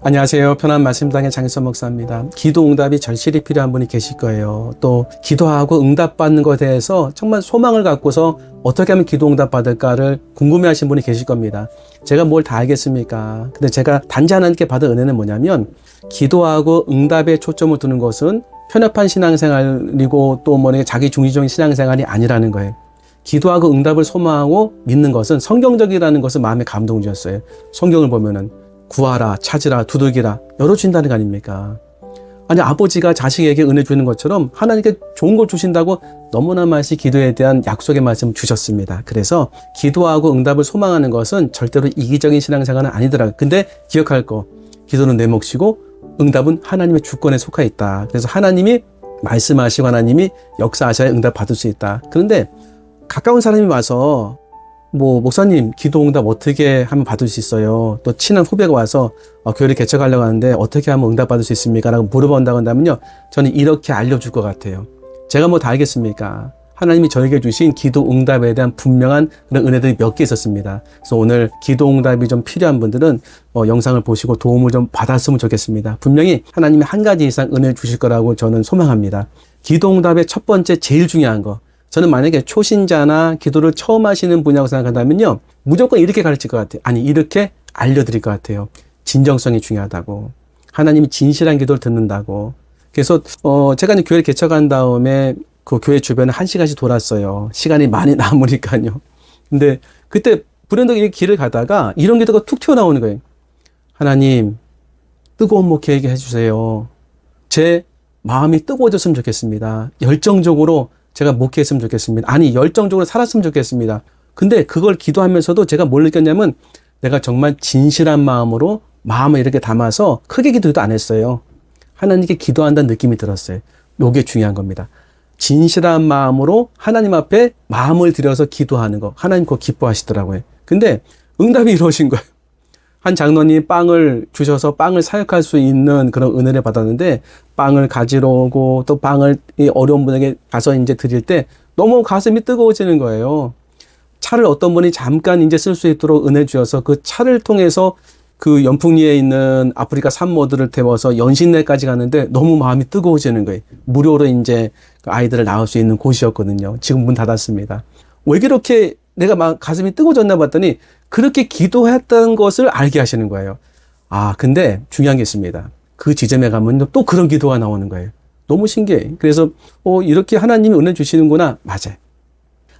안녕하세요. 편한 말씀당의 장일선 목사입니다. 기도 응답이 절실히 필요한 분이 계실 거예요. 또 기도하고 응답받는 것에 대해서 정말 소망을 갖고서 어떻게 하면 기도 응답 받을까를 궁금해하신 분이 계실 겁니다. 제가 뭘 다 알겠습니까? 근데 제가 단지 하나님께 받은 은혜는 뭐냐면 기도하고 응답에 초점을 두는 것은 편협한 신앙생활이고 또 뭐냐 자기 중심적인 신앙생활이 아니라는 거예요. 기도하고 응답을 소망하고 믿는 것은 성경적이라는 것을 마음에 감동을 주었어요. 성경을 보면은 구하라, 찾으라, 두들기라 열어준다는 거 아닙니까? 아니 아버지가 자식에게 은혜 주는 것처럼 하나님께 좋은 걸 주신다고 너무나 많이 기도에 대한 약속의 말씀을 주셨습니다. 그래서 기도하고 응답을 소망하는 것은 절대로 이기적인 신앙생활은 아니더라고요. 근데 기억할 거, 기도는 내 몫이고 응답은 하나님의 주권에 속해 있다. 그래서 하나님이 말씀하시고 하나님이 역사하셔야 응답 받을 수 있다. 그런데 가까운 사람이 와서 목사님 기도 응답 어떻게 하면 받을 수 있어요? 또 친한 후배가 와서 교회를 개척하려고 하는데 어떻게 하면 응답 받을 수 있습니까? 라고 물어본다고 한다면요, 저는 이렇게 알려줄 것 같아요. 제가 뭐 다 알겠습니까? 하나님이 저에게 주신 기도 응답에 대한 분명한 그런 은혜들이 몇 개 있었습니다. 그래서 오늘 기도 응답이 좀 필요한 분들은 영상을 보시고 도움을 좀 받았으면 좋겠습니다. 분명히 하나님이 한 가지 이상 은혜 주실 거라고 저는 소망합니다. 기도 응답의 첫 번째 제일 중요한 거, 저는 만약에 초신자나 기도를 처음 하시는 분이라고 생각한다면요, 무조건 이렇게 가르칠 것 같아요. 아니, 이렇게 알려드릴 것 같아요. 진정성이 중요하다고. 하나님이 진실한 기도를 듣는다고. 그래서 제가 이제 교회를 개척한 다음에 그 교회 주변을 1시간씩 돌았어요. 시간이 많이 남으니까요. 근데 그때 불현듯 길을 가다가 이런 기도가 툭 튀어나오는 거예요. 하나님, 뜨거운 목회에게 해주세요. 제 마음이 뜨거워졌으면 좋겠습니다. 열정적으로 제가 목회했으면 좋겠습니다. 아니, 열정적으로 살았으면 좋겠습니다. 근데 그걸 기도하면서도 제가 뭘 느꼈냐면 내가 정말 진실한 마음으로 마음을 이렇게 담아서 크게 기도도 안 했어요. 하나님께 기도한다는 느낌이 들었어요. 이게 중요한 겁니다. 진실한 마음으로 하나님 앞에 마음을 들여서 기도하는 거. 하나님 그거 기뻐하시더라고요. 근데 응답이 이루어진 거예요. 한 장로님 빵을 주셔서 빵을 사역할 수 있는 그런 은혜를 받았는데 빵을 가지러 오고 또 빵을 어려운 분에게 가서 이제 드릴 때 너무 가슴이 뜨거워지는 거예요. 차를 어떤 분이 잠깐 이제 쓸 수 있도록 은혜 주셔서 그 차를 통해서 그 연풍리에 있는 아프리카 산모들을 태워서 연신내까지 갔는데 너무 마음이 뜨거워지는 거예요. 무료로 이제 아이들을 낳을 수 있는 곳이었거든요. 지금 문 닫았습니다. 왜 그렇게 내가 막 가슴이 뜨거워졌나 봤더니 그렇게 기도했다는 것을 알게 하시는 거예요. 아, 근데 중요한 게 있습니다. 그 지점에 가면 또 그런 기도가 나오는 거예요. 너무 신기해. 그래서 이렇게 하나님이 은혜 주시는구나. 맞아요.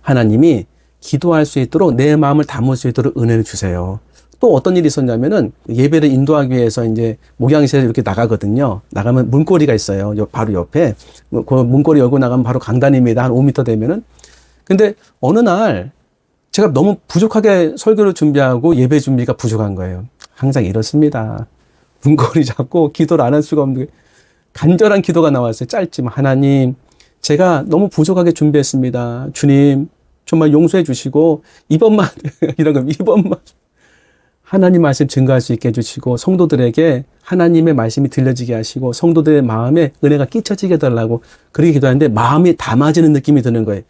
하나님이 기도할 수 있도록 내 마음을 담을 수 있도록 은혜를 주세요. 또 어떤 일이 있었냐면은 예배를 인도하기 위해서 이제 목양실에 이렇게 나가거든요. 나가면 문고리가 있어요. 바로 옆에. 그 문고리 열고 나가면 바로 강단입니다. 한 5m 되면은. 근데 어느 날 제가 너무 부족하게 설교를 준비하고 예배 준비가 부족한 거예요. 항상 이렇습니다. 문고리 잡고 기도를 안 할 수가 없는 게 간절한 기도가 나왔어요. 짧지만 하나님, 제가 너무 부족하게 준비했습니다. 주님, 정말 용서해 주시고 이번만 이런 거 이번만 하나님 말씀 증거할 수 있게 해주시고 성도들에게 하나님의 말씀이 들려지게 하시고 성도들의 마음에 은혜가 끼쳐지게 해달라고 그렇게 기도하는데 마음이 담아지는 느낌이 드는 거예요.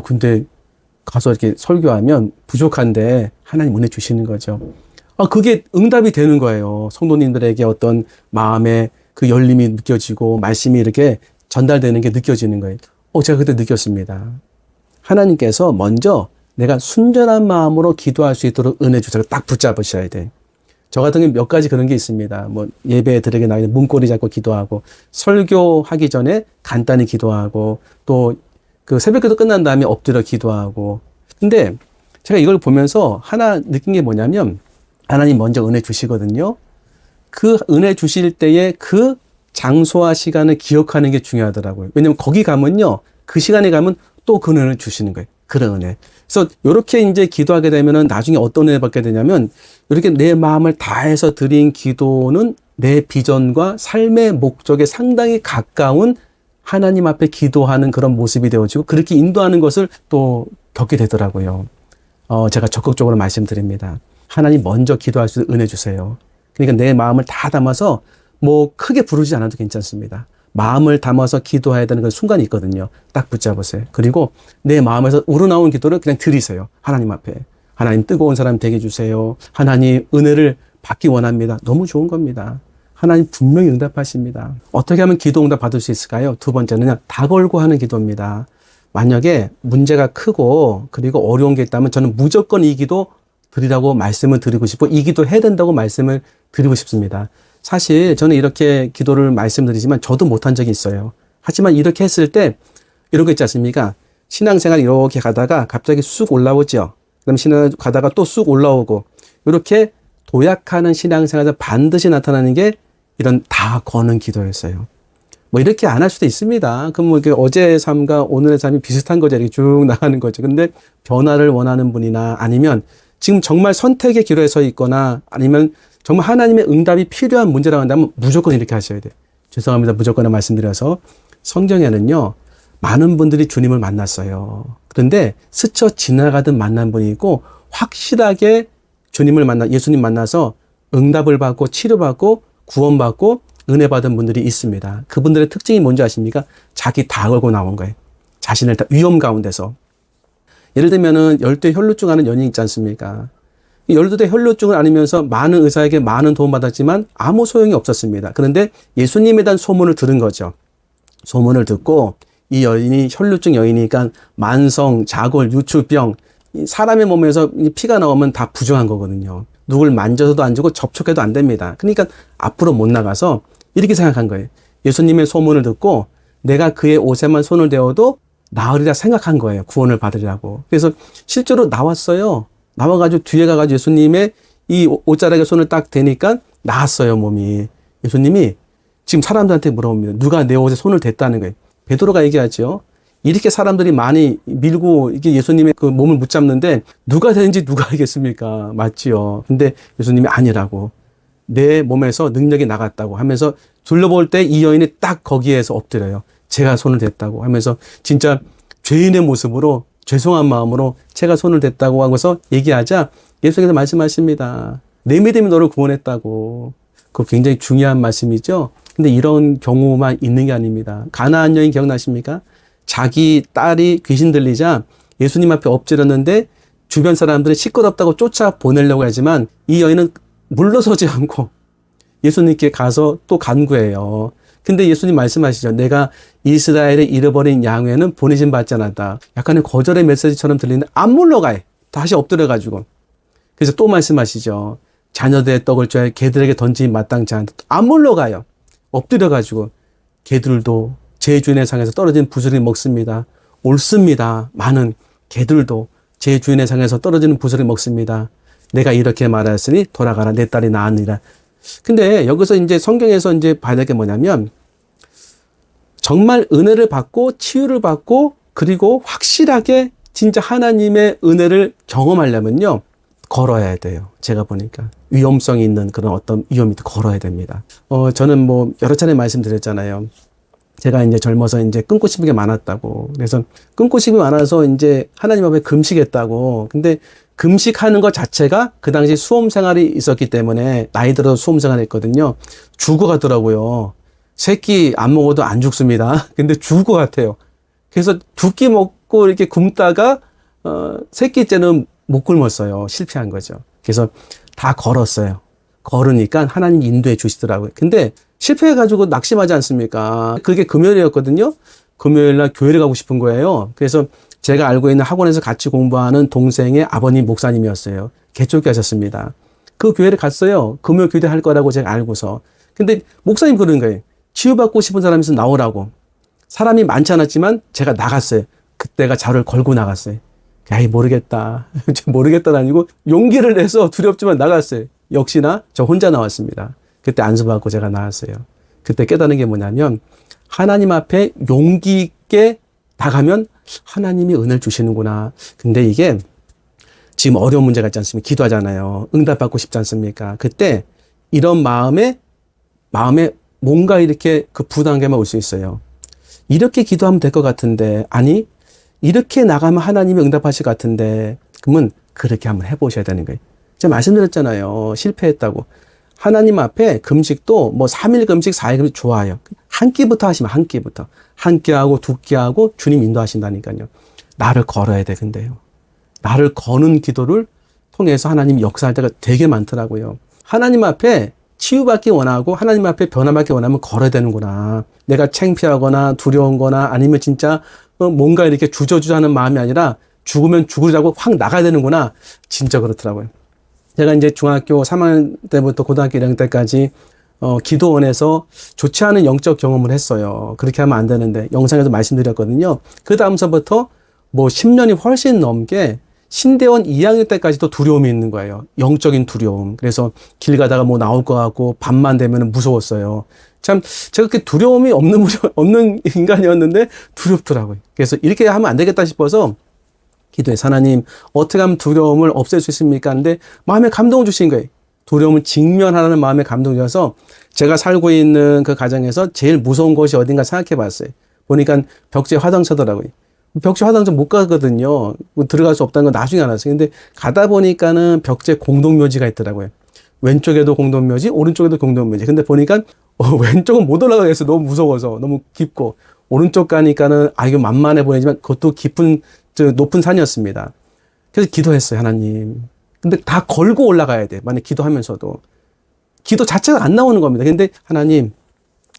근데 가서 이렇게 설교하면 부족한데 하나님 은혜 주시는 거죠. 그게 응답이 되는 거예요. 성도님들에게 어떤 마음의 그 열림이 느껴지고 말씀이 이렇게 전달되는 게 느껴지는 거예요. 제가 그때 느꼈습니다. 하나님께서 먼저 내가 순전한 마음으로 기도할 수 있도록 은혜 주세요. 딱 붙잡으셔야 돼. 저 같은 경우 몇 가지 그런 게 있습니다. 예배 드리게 나가서 문고리 잡고 기도하고 설교하기 전에 간단히 기도하고 또 그 새벽기도 끝난 다음에 엎드려 기도하고. 근데 제가 이걸 보면서 하나 느낀 게 뭐냐면 하나님 먼저 은혜 주시거든요. 그 은혜 주실 때에 그 장소와 시간을 기억하는 게 중요하더라고요. 왜냐면 거기 가면요, 그 시간에 가면 또 그 은혜를 주시는 거예요. 그런 은혜. 그래서 이렇게 이제 기도하게 되면은 나중에 어떤 은혜 받게 되냐면 이렇게 내 마음을 다해서 드린 기도는 내 비전과 삶의 목적에 상당히 가까운 하나님 앞에 기도하는 그런 모습이 되어지고 그렇게 인도하는 것을 또 겪게 되더라고요. 제가 적극적으로 말씀드립니다. 하나님 먼저 기도할 수 있는 은혜 주세요. 그러니까 내 마음을 다 담아서 크게 부르지 않아도 괜찮습니다. 마음을 담아서 기도해야 되는 그런 순간이 있거든요. 딱 붙잡으세요. 그리고 내 마음에서 우러나온 기도를 그냥 드리세요. 하나님 앞에. 하나님 뜨거운 사람 되게 해주세요. 하나님 은혜를 받기 원합니다. 너무 좋은 겁니다. 하나님 분명히 응답하십니다. 어떻게 하면 기도 응답 받을 수 있을까요? 두 번째는요, 다 걸고 하는 기도입니다. 만약에 문제가 크고 그리고 어려운 게 있다면 저는 무조건 이 기도 드리라고 말씀을 드리고 싶고 이 기도 해야 된다고 말씀을 드리고 싶습니다. 사실 저는 이렇게 기도를 말씀드리지만 저도 못한 적이 있어요. 하지만 이렇게 했을 때 이런 거 있지 않습니까? 신앙생활 이렇게 가다가 갑자기 쑥 올라오죠. 그다음 신앙 가다가 또 쑥 올라오고 이렇게 도약하는 신앙생활에서 반드시 나타나는 게 이런 다 거는 기도였어요. 뭐 이렇게 안 할 수도 있습니다. 그럼 뭐 이렇게 어제의 삶과 오늘의 삶이 비슷한 거죠. 이렇게 쭉 나가는 거죠. 근데 변화를 원하는 분이나 아니면 지금 정말 선택의 기로에 서 있거나 아니면 정말 하나님의 응답이 필요한 문제라고 한다면 무조건 이렇게 하셔야 돼요. 죄송합니다. 무조건 말씀드려서 성경에는요. 많은 분들이 주님을 만났어요. 그런데 스쳐 지나가듯 만난 분이 있고 확실하게 주님을 예수님 만나서 응답을 받고 치료받고 구원받고 은혜 받은 분들이 있습니다. 그분들의 특징이 뭔지 아십니까? 자기 다 걸고 나온 거예요. 자신을 다 위험 가운데서. 예를 들면은 열대 혈루증 하는 연인 있지 않습니까? 열대 혈루증을 앓으면서 많은 의사에게 많은 도움 받았지만 아무 소용이 없었습니다. 그런데 예수님에 대한 소문을 들은 거죠. 소문을 듣고 이 여인이 혈루증 여인이니까 만성, 자골, 유추병, 사람의 몸에서 피가 나오면 다 부정한 거거든요. 누굴 만져서도 안 주고 접촉해도 안 됩니다. 그러니까 앞으로 못 나가서 이렇게 생각한 거예요. 예수님의 소문을 듣고 내가 그의 옷에만 손을 대어도 나으리라 생각한 거예요. 구원을 받으리라고. 그래서 실제로 나왔어요. 나와가지고 뒤에 가가지고 예수님의 이 옷자락에 손을 딱 대니까 나았어요, 몸이. 예수님이 지금 사람들한테 물어봅니다. 누가 내 옷에 손을 댔다는 거예요. 베드로가 얘기하죠. 이렇게 사람들이 많이 밀고 이게 예수님의 그 몸을 붙잡는데 누가 되는지 누가 알겠습니까? 맞지요. 근데 예수님이 아니라고. 내 몸에서 능력이 나갔다고 하면서 둘러볼 때 이 여인이 딱 거기에서 엎드려요. 제가 손을 댔다고 하면서 진짜 죄인의 모습으로 죄송한 마음으로 제가 손을 댔다고 하고서 얘기하자 예수님께서 말씀하십니다. 내 믿음이 너를 구원했다고. 그거 굉장히 중요한 말씀이죠. 근데 이런 경우만 있는 게 아닙니다. 가나안 여인 기억나십니까? 자기 딸이 귀신 들리자 예수님 앞에 엎드렸는데 주변 사람들이 시끄럽다고 쫓아 보내려고 하지만 이 여인은 물러서지 않고 예수님께 가서 또 간구해요. 근데 예수님 말씀하시죠. 내가 이스라엘의 잃어버린 양에는 보내심 받지 않았다. 약간의 거절의 메시지처럼 들리는데 안 물러가요. 다시 엎드려가지고. 그래서 또 말씀하시죠. 자녀들의 떡을 줘야 개들에게 던지기 마땅치 않다. 안 물러가요. 엎드려가지고 개들도 제 주인의 상에서 떨어진 부스를 먹습니다. 옳습니다. 많은 개들도 제 주인의 상에서 떨어지는 부스를 먹습니다. 내가 이렇게 말하였으니 돌아가라. 내 딸이 나았느니라. 근데 여기서 이제 성경에서 이제 봐야 될 게 뭐냐면 정말 은혜를 받고 치유를 받고 그리고 확실하게 진짜 하나님의 은혜를 경험하려면요. 걸어야 돼요. 제가 보니까 위험성이 있는 그런 어떤 위험이 걸어야 됩니다. 저는 뭐 여러 차례 말씀드렸잖아요. 제가 이제 젊어서 이제 끊고 싶은 게 많았다고. 그래서 끊고 싶은 게 많아서 이제 하나님 앞에 금식했다고. 근데 금식하는 것 자체가 그 당시 수험 생활이 있었기 때문에 나이 들어서 수험 생활을 했거든요. 죽어가더라고요. 세 끼 안 먹어도 안 죽습니다. 근데 죽을 것 같아요. 그래서 두 끼 먹고 이렇게 굶다가 세 끼째는 못 굶었어요. 실패한 거죠. 그래서 다 걸었어요. 걸으니까 하나님 인도해 주시더라고요. 근데 실패해가지고 낙심하지 않습니까? 그게 금요일이었거든요. 금요일날 교회를 가고 싶은 거예요. 그래서 제가 알고 있는 학원에서 같이 공부하는 동생의 아버님 목사님이었어요. 개척교 하셨습니다. 그 교회를 갔어요. 금요 교대 할 거라고 제가 알고서. 근데 목사님 그러는 거예요. 치유받고 싶은 사람이 있으면 나오라고. 사람이 많지 않았지만 제가 나갔어요. 그때가 저를 걸고 나갔어요. 아이 모르겠다. 모르겠다는 아니고 용기를 내서 두렵지만 나갔어요. 역시나 저 혼자 나왔습니다. 그때 안수받고 제가 나왔어요. 그때 깨달은 게 뭐냐면 하나님 앞에 용기 있게 나가면 하나님이 은혜를 주시는구나. 근데 이게 지금 어려운 문제가 있지 않습니까? 기도하잖아요. 응답받고 싶지 않습니까? 그때 이런 마음에 뭔가 이렇게 그 부담감이 올 수 있어요. 이렇게 기도하면 될 것 같은데 아니 이렇게 나가면 하나님이 응답하실 것 같은데 그러면 그렇게 한번 해보셔야 되는 거예요. 제가 말씀드렸잖아요. 실패했다고. 하나님 앞에 금식도 뭐 3일 금식, 4일 금식 좋아요. 한 끼부터 하시면 한 끼부터. 한 끼하고 두 끼하고 주님 인도하신다니까요. 나를 걸어야 돼, 근데요. 나를 거는 기도를 통해서 하나님이 역사할 때가 되게 많더라고요. 하나님 앞에 치유받기 원하고 하나님 앞에 변화받기 원하면 걸어야 되는구나. 내가 창피하거나 두려운 거나 아니면 진짜 뭔가 이렇게 주저주저 하는 마음이 아니라 죽으면 죽으자고 확 나가야 되는구나. 진짜 그렇더라고요. 제가 이제 중학교 3학년 때부터 고등학교 1학년 때까지 기도원에서 좋지 않은 영적 경험을 했어요. 그렇게 하면 안 되는데 영상에서 말씀드렸거든요. 그 다음서부터 뭐 10년이 훨씬 넘게 신대원 2학년 때까지도 두려움이 있는 거예요. 영적인 두려움. 그래서 길 가다가 뭐 나올 것 같고 밤만 되면 무서웠어요. 참 제가 그렇게 두려움이 없는 인간이었는데 두렵더라고요. 그래서 이렇게 하면 안 되겠다 싶어서 기도해서 하나님 어떻게 하면 두려움을 없앨 수 있습니까? 하는데 마음에 감동을 주신 거예요. 두려움을 직면하라는 마음에 감동을 주셔서 제가 살고 있는 그 가정에서 제일 무서운 곳이 어딘가 생각해 봤어요. 보니까 벽지에 화장터더라고요. 벽지 화장터 못 가거든요. 들어갈 수 없다는 건 나중에 알았어요. 근데 가다 보니까는 벽지에 공동묘지가 있더라고요. 왼쪽에도 공동묘지, 오른쪽에도 공동묘지. 근데 보니까 왼쪽은 못 올라가겠어요. 너무 무서워서. 너무 깊고. 오른쪽 가니까는 이거 만만해 보이지만 그것도 깊은 높은 산이었습니다. 그래서 기도했어요. 하나님. 근데 다 걸고 올라가야 돼. 만약 기도하면서도. 기도 자체가 안 나오는 겁니다. 근데 하나님,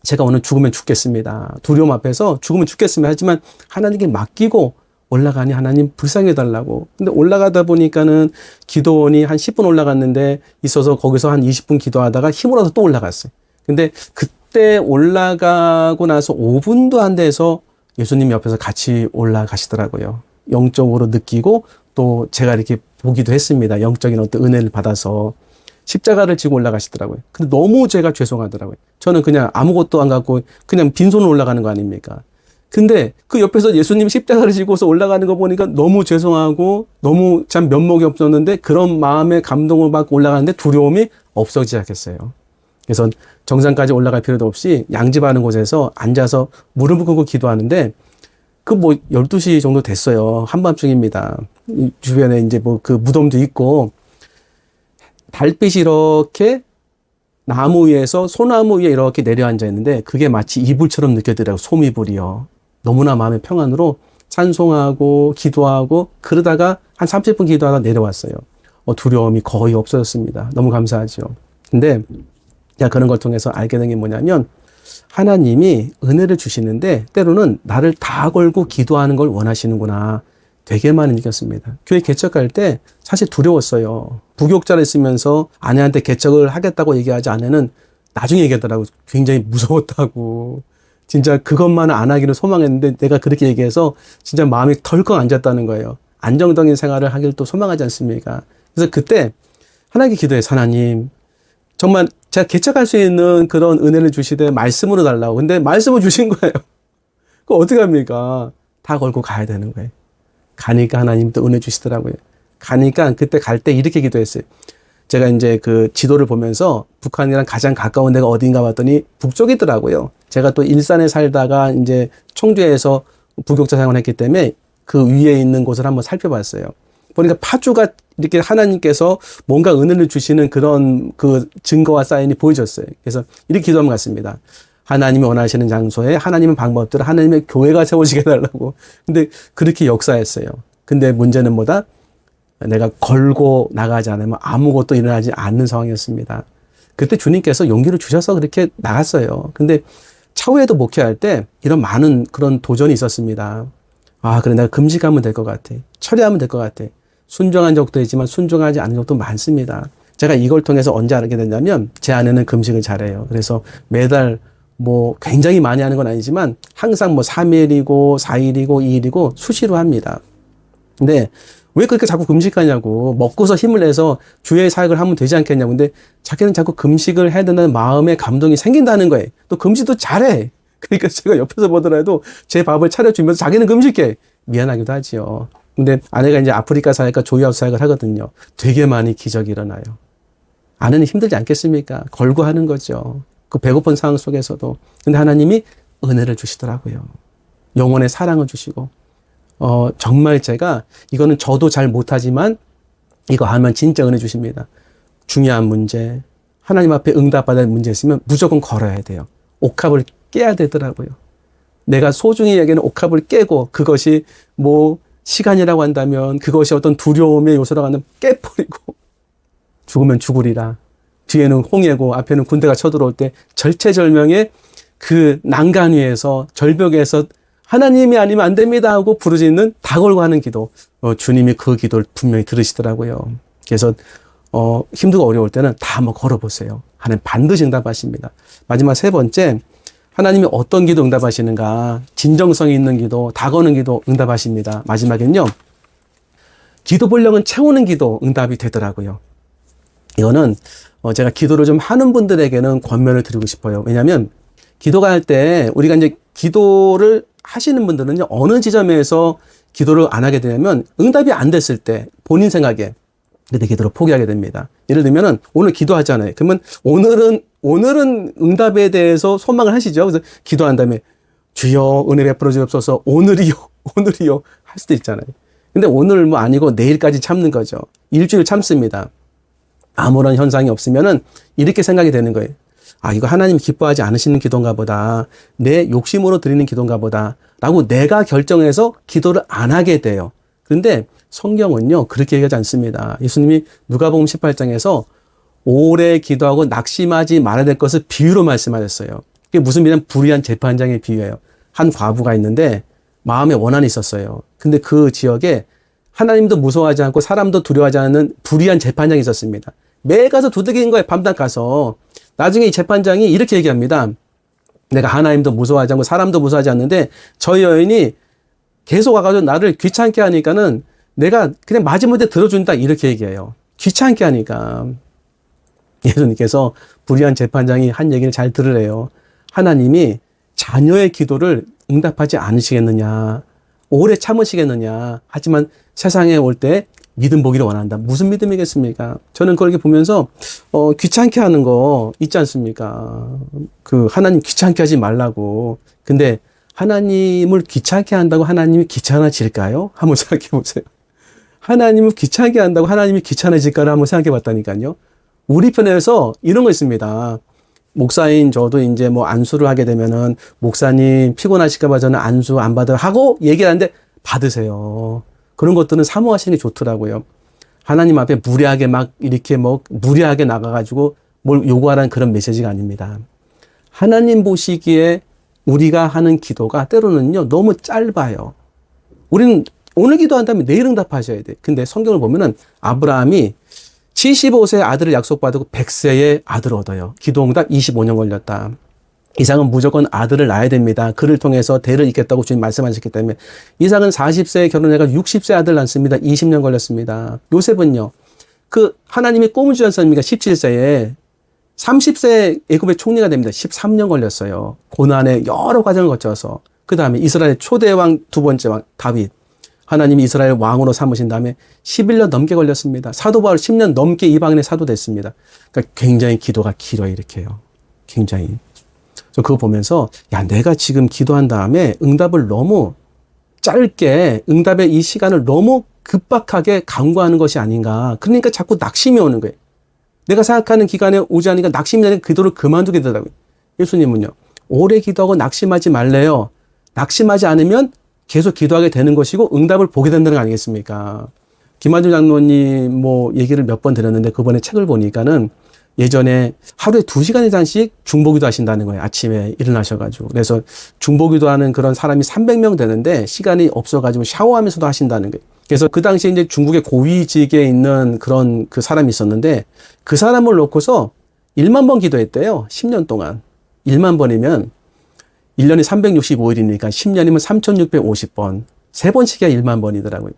제가 오늘 죽으면 죽겠습니다. 두려움 앞에서 죽으면 죽겠습니다. 하지만 하나님께 맡기고 올라가니 하나님 불쌍히 해달라고. 근데 올라가다 보니까는 기도원이 한 10분 올라갔는데 있어서 거기서 한 20분 기도하다가 힘을 얻어서 또 올라갔어요. 근데 그때 올라가고 나서 5분도 안 돼서 예수님 옆에서 같이 올라가시더라고요. 영적으로 느끼고 또 제가 이렇게 보기도 했습니다. 영적인 어떤 은혜를 받아서. 십자가를 지고 올라가시더라고요. 근데 너무 제가 죄송하더라고요. 저는 그냥 아무것도 안 갖고 그냥 빈손으로 올라가는 거 아닙니까? 근데 그 옆에서 예수님 십자가를 지고서 올라가는 거 보니까 너무 죄송하고 너무 참 면목이 없었는데 그런 마음에 감동을 받고 올라가는데 두려움이 없어지기 시작했어요. 그래서 정상까지 올라갈 필요도 없이 양집하는 곳에서 앉아서 무릎을 꿇고 기도하는데 그 뭐 12시 정도 됐어요. 한밤중입니다. 주변에 이제 뭐 그 무덤도 있고 달빛이 이렇게 나무 위에서 소나무 위에 이렇게 내려앉아 있는데 그게 마치 이불처럼 느껴지더라고요. 소미불이요. 너무나 마음의 평안으로 찬송하고 기도하고 그러다가 한 30분 기도하다 내려왔어요. 두려움이 거의 없어졌습니다. 너무 감사하죠. 근데 제가 그런 걸 통해서 알게 된 게 뭐냐면 하나님이 은혜를 주시는데 때로는 나를 다 걸고 기도하는 걸 원하시는구나. 되게 많이 느꼈습니다. 교회 개척할 때 사실 두려웠어요. 부교육자를 있으면서 아내한테 개척을 하겠다고 얘기하지 아내는 나중에 얘기하더라고. 굉장히 무서웠다고. 진짜 그것만 안 하기를 소망했는데 내가 그렇게 얘기해서 진짜 마음이 덜컥 앉았다는 거예요. 안정적인 생활을 하기를 또 소망하지 않습니까? 그래서 그때 하나님께 기도해서 하나님 정말 제가 개척할 수 있는 그런 은혜를 주시되 말씀으로 달라고. 근데 말씀을 주신 거예요. 그거 어떻게 합니까? 다 걸고 가야 되는 거예요. 가니까 하나님 또 은혜 주시더라고요. 가니까 그때 갈 때 이렇게 기도했어요. 제가 이제 그 지도를 보면서 북한이랑 가장 가까운 데가 어딘가 봤더니 북쪽이더라고요. 제가 또 일산에 살다가 이제 청주에서 부교육자 생활을 했기 때문에 그 위에 있는 곳을 한번 살펴봤어요. 보니까 파주가 이렇게 하나님께서 뭔가 은혜를 주시는 그런 그 증거와 사인이 보여졌어요. 그래서 이렇게 기도하면 같습니다. 하나님이 원하시는 장소에 하나님의 방법대로 하나님의 교회가 세워지게 해달라고. 근데 그렇게 역사했어요. 근데 문제는 뭐다? 내가 걸고 나가지 않으면 아무것도 일어나지 않는 상황이었습니다. 그때 주님께서 용기를 주셔서 그렇게 나갔어요. 근데 차후에도 목회할 때 이런 많은 그런 도전이 있었습니다. 그래 내가 금식하면 될 것 같아. 철회하면 될 것 같아. 순종한 적도 있지만 순종하지 않은 적도 많습니다. 제가 이걸 통해서 언제 알게 됐냐면 제 아내는 금식을 잘해요. 그래서 매달 뭐 굉장히 많이 하는 건 아니지만 항상 뭐 3일이고 4일이고 2일이고 수시로 합니다. 근데 왜 그렇게 자꾸 금식하냐고 먹고서 힘을 내서 주의 사역을 하면 되지 않겠냐고. 근데 자기는 자꾸 금식을 해야 된다는 마음의 감동이 생긴다는 거예요. 또 금식도 잘해. 그러니까 제가 옆에서 보더라도 제 밥을 차려주면서 자기는 금식해. 미안하기도 하지요. 근데 아내가 이제 아프리카 사역과 조이아웃 사역을 하거든요. 되게 많이 기적이 일어나요. 아내는 힘들지 않겠습니까? 걸고 하는 거죠. 그 배고픈 상황 속에서도. 근데 하나님이 은혜를 주시더라고요. 영혼의 사랑을 주시고. 정말 제가 이거는 저도 잘 못하지만 이거 하면 진짜 은혜 주십니다. 중요한 문제, 하나님 앞에 응답받을 문제 있으면 무조건 걸어야 돼요. 옥합을 깨야 되더라고요. 내가 소중히 여기는 옥합을 깨고 그것이 뭐 시간이라고 한다면 그것이 어떤 두려움의 요소라고 한다면 깨버리고 죽으면 죽으리라. 뒤에는 홍해고 앞에는 군대가 쳐들어올 때 절체절명의 그 난간 위에서 절벽에서 하나님이 아니면 안 됩니다 하고 부르짖는 다 걸고 하는 기도. 주님이 그 기도를 분명히 들으시더라고요. 그래서 힘들고 어려울 때는 다 한번 걸어보세요. 하나님 반드시 응답하십니다. 마지막 세 번째, 하나님이 어떤 기도 응답하시는가? 진정성이 있는 기도, 다 거는 기도 응답하십니다. 마지막엔요, 기도 분량은 채우는 기도 응답이 되더라고요. 이거는 제가 기도를 좀 하는 분들에게는 권면을 드리고 싶어요. 왜냐하면 기도가 할 때 우리가 이제 기도를 하시는 분들은요, 어느 지점에서 기도를 안 하게 되냐면 응답이 안 됐을 때 본인 생각에 그때 기도를 포기하게 됩니다. 예를 들면은 오늘 기도하잖아요. 그러면 오늘은 응답에 대해서 소망을 하시죠. 그래서 기도한 다음에 주여 은혜 베풀어 주옵소서 오늘이요 할 수도 있잖아요. 근데 오늘 뭐 아니고 내일까지 참는 거죠. 일주일 참습니다. 아무런 현상이 없으면은 이렇게 생각이 되는 거예요. 아, 이거 하나님 기뻐하지 않으시는 기도인가 보다. 내 욕심으로 드리는 기도인가 보다. 라고 내가 결정해서 기도를 안 하게 돼요. 그런데 성경은요, 그렇게 얘기하지 않습니다. 예수님이 누가복음 18장에서 오래 기도하고 낙심하지 말아야 될 것을 비유로 말씀하셨어요. 그게 무슨 비유냐면 불의한 재판장의 비유예요. 한 과부가 있는데 마음에 원한이 있었어요. 근데 그 지역에 하나님도 무서워하지 않고 사람도 두려워하지 않는 불의한 재판장이 있었습니다. 매일 가서 두들기는 거예요. 밤낮 가서. 나중에 이 재판장이 이렇게 얘기합니다. 내가 하나님도 무서워하지 않고 사람도 무서워하지 않는데 저 여인이 계속 와가지고 나를 귀찮게 하니까는 내가 그냥 마지못해 들어준다 이렇게 얘기해요. 귀찮게 하니까. 예수님께서 불의한 재판장이 한 얘기를 잘 들으래요. 하나님이 자녀의 기도를 응답하지 않으시겠느냐. 오래 참으시겠느냐. 하지만 세상에 올 때 믿음 보기를 원한다. 무슨 믿음이겠습니까? 저는 그렇게 보면서 귀찮게 하는 거 있지 않습니까? 그 하나님 귀찮게 하지 말라고. 근데 하나님을 귀찮게 한다고 하나님이 귀찮아질까요? 한번 생각해 보세요. 하나님을 귀찮게 한다고 하나님이 귀찮아질까를 한번 생각해 봤다니까요. 우리 편에서 이런 거 있습니다. 목사인 저도 이제 뭐 안수를 하게 되면은 목사님 피곤하실까봐 저는 안수 안 받아요 하고 얘기를 하는데 받으세요. 그런 것들은 사모하시는 게 좋더라고요. 하나님 앞에 무리하게 막 이렇게 뭐 무리하게 나가가지고 뭘 요구하라는 그런 메시지가 아닙니다. 하나님 보시기에 우리가 하는 기도가 때로는요 너무 짧아요. 우리는 오늘 기도한다면 내일 응답하셔야 돼. 근데 성경을 보면은 아브라함이 75세의 아들을 약속받고 100세의 아들을 얻어요. 기도응답 25년 걸렸다. 이삭은 무조건 아들을 낳아야 됩니다. 그를 통해서 대를 잇겠다고 주님 말씀하셨기 때문에 이삭은 40세에 결혼해가지고 60세 아들 낳습니다. 20년 걸렸습니다. 요셉은요. 그 하나님이 꿈을 주지 않습니까? 17세에 30세 애굽의 총리가 됩니다. 13년 걸렸어요. 고난의 여러 과정을 거쳐서. 그 다음에 이스라엘 초대 왕 두 번째 왕 다윗. 하나님이 이스라엘 왕으로 삼으신 다음에 11년 넘게 걸렸습니다. 사도 바울 10년 넘게 이방인의 사도 됐습니다. 그러니까 굉장히 기도가 길어요. 이렇게요. 굉장히. 저 그거 보면서 야 내가 지금 기도한 다음에 응답을 너무 짧게 응답의 이 시간을 너무 급박하게 강구하는 것이 아닌가. 그러니까 자꾸 낙심이 오는 거예요. 내가 생각하는 기간에 오지 않으니까 낙심이 나니까 기도를 그만두게 되더라고요. 예수님은요. 오래 기도하고 낙심하지 말래요. 낙심하지 않으면 계속 기도하게 되는 것이고 응답을 보게 된다는 거 아니겠습니까? 김한준 장로님 뭐 얘기를 몇 번 드렸는데 그번에 책을 보니까는 예전에 하루에 2시간 이상씩 중보기도 하신다는 거예요. 아침에 일어나셔가지고. 그래서 중보기도 하는 그런 사람이 300명 되는데 시간이 없어가지고 샤워하면서도 하신다는 거예요. 그래서 그 당시에 이제 중국의 고위직에 있는 그런 그 사람이 있었는데 그 사람을 놓고서 1만 번 기도했대요. 10년 동안. 1만 번이면 1년이 365일이니까 10년이면 3650번. 3번씩이야 1만 번이더라고요.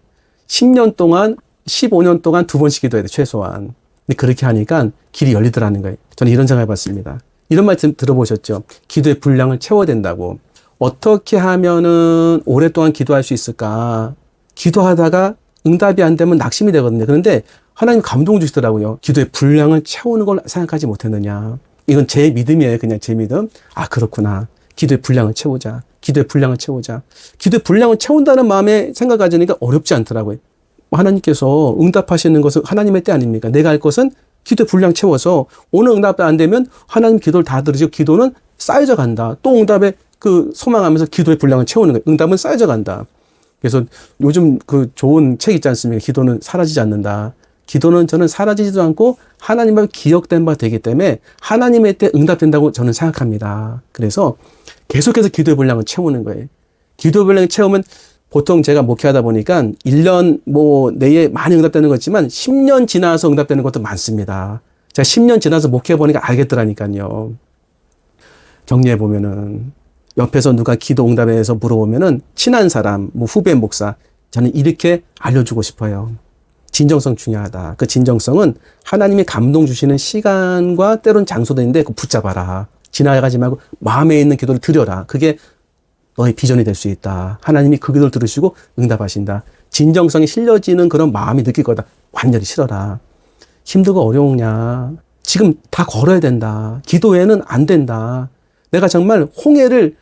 10년 동안, 15년 동안 2번씩 기도해야 돼, 최소한. 근데 그렇게 하니까 길이 열리더라는 거예요. 저는 이런 생각 해봤습니다. 이런 말씀 들어보셨죠? 기도의 분량을 채워야 된다고. 어떻게 하면은 오랫동안 기도할 수 있을까? 기도하다가 응답이 안 되면 낙심이 되거든요. 그런데 하나님 감동 주시더라고요. 기도의 분량을 채우는 걸 생각하지 못했느냐. 이건 제 믿음이에요. 그냥 제 믿음. 아, 그렇구나. 기도의 분량을 채우자. 기도의 분량을 채우자. 기도의 분량을 채운다는 마음에 생각 가지니까 어렵지 않더라고요. 하나님께서 응답하시는 것은 하나님의 때 아닙니까? 내가 할 것은 기도의 분량 채워서 오늘 응답이 안 되면 하나님 기도를 다 들으시고 기도는 쌓여져 간다. 또 응답에 그 소망하면서 기도의 분량을 채우는 거예요. 응답은 쌓여져 간다. 그래서 요즘 그 좋은 책 있지 않습니까? 기도는 사라지지 않는다. 기도는 저는 사라지지도 않고 하나님과 기억된 바 되기 때문에 하나님의 때 응답된다고 저는 생각합니다. 그래서 계속해서 기도의 분량을 채우는 거예요. 기도의 분량을 채우면 보통 제가 목회하다 보니까 1년 내에 많이 응답되는 거 있지만 10년 지나서 응답되는 것도 많습니다. 제가 10년 지나서 목회해보니까 알겠더라니까요. 격리해보면은 옆에서 누가 기도 응답에 대해서 물어보면은 친한 사람, 후배 목사, 저는 이렇게 알려주고 싶어요. 진정성 중요하다. 그 진정성은 하나님이 감동 주시는 시간과 때론 장소도 있는데 그거 붙잡아라. 지나가지 말고 마음에 있는 기도를 드려라. 그게 너의 비전이 될 수 있다. 하나님이 그 기도를 들으시고 응답하신다. 진정성이 실려지는 그런 마음이 느낄 거다. 완전히 싫어라. 힘들고 어려우냐. 지금 다 걸어야 된다. 기도에는 안 된다. 내가 정말 홍해를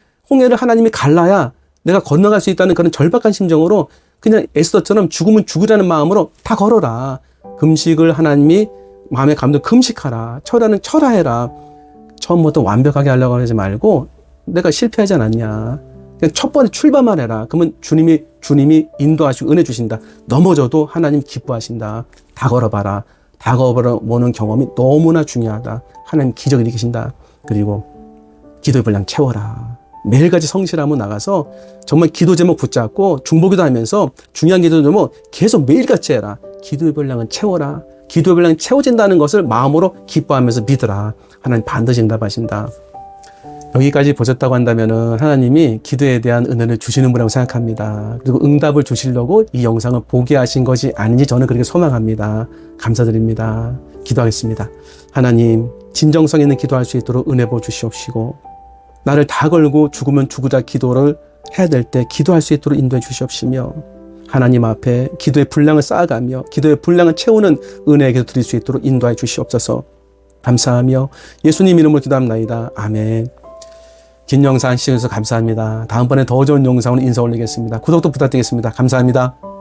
하나님이 갈라야 내가 건너갈 수 있다는 그런 절박한 심정으로 그냥 에스더처럼 죽으면 죽으라는 마음으로 다 걸어라. 금식을 하나님이 마음에 감동 금식하라. 철야는 철야해라. 처음부터 완벽하게 하려고 하지 말고 내가 실패하지 않았냐. 그냥 첫 번째 출발만 해라. 그러면 주님이 인도하시고 은혜 주신다. 넘어져도 하나님 기뻐하신다. 다 걸어봐라. 다 걸어보는 경험이 너무나 중요하다. 하나님 기적을 일으키신다. 그리고 기도의 분량 채워라. 매일같이 성실하면 나가서 정말 기도 제목 붙잡고 중보기도 하면서 중요한 기도 제목 계속 매일같이 해라. 기도의 분량은 채워라. 기도의 분량이 채워진다는 것을 마음으로 기뻐하면서 믿으라. 하나님 반드시 응답하신다. 여기까지 보셨다고 한다면은 하나님이 기도에 대한 은혜를 주시는 분이라고 생각합니다. 그리고 응답을 주시려고 이 영상을 보게 하신 것이 아닌지 저는 그렇게 소망합니다. 감사드립니다. 기도하겠습니다. 하나님, 진정성 있는 기도할 수 있도록 은혜 부어 주시옵시고 나를 다 걸고 죽으면 죽으자 기도를 해야 될 때 기도할 수 있도록 인도해 주시옵시며 하나님 앞에 기도의 분량을 쌓아가며 기도의 분량을 채우는 은혜의 기도 드릴 수 있도록 인도해 주시옵소서. 감사하며 예수님 이름으로 기도합나이다. 아멘. 긴 영상 시청해주셔서 감사합니다. 다음번에 더 좋은 영상으로 인사 올리겠습니다. 구독도 부탁드리겠습니다. 감사합니다.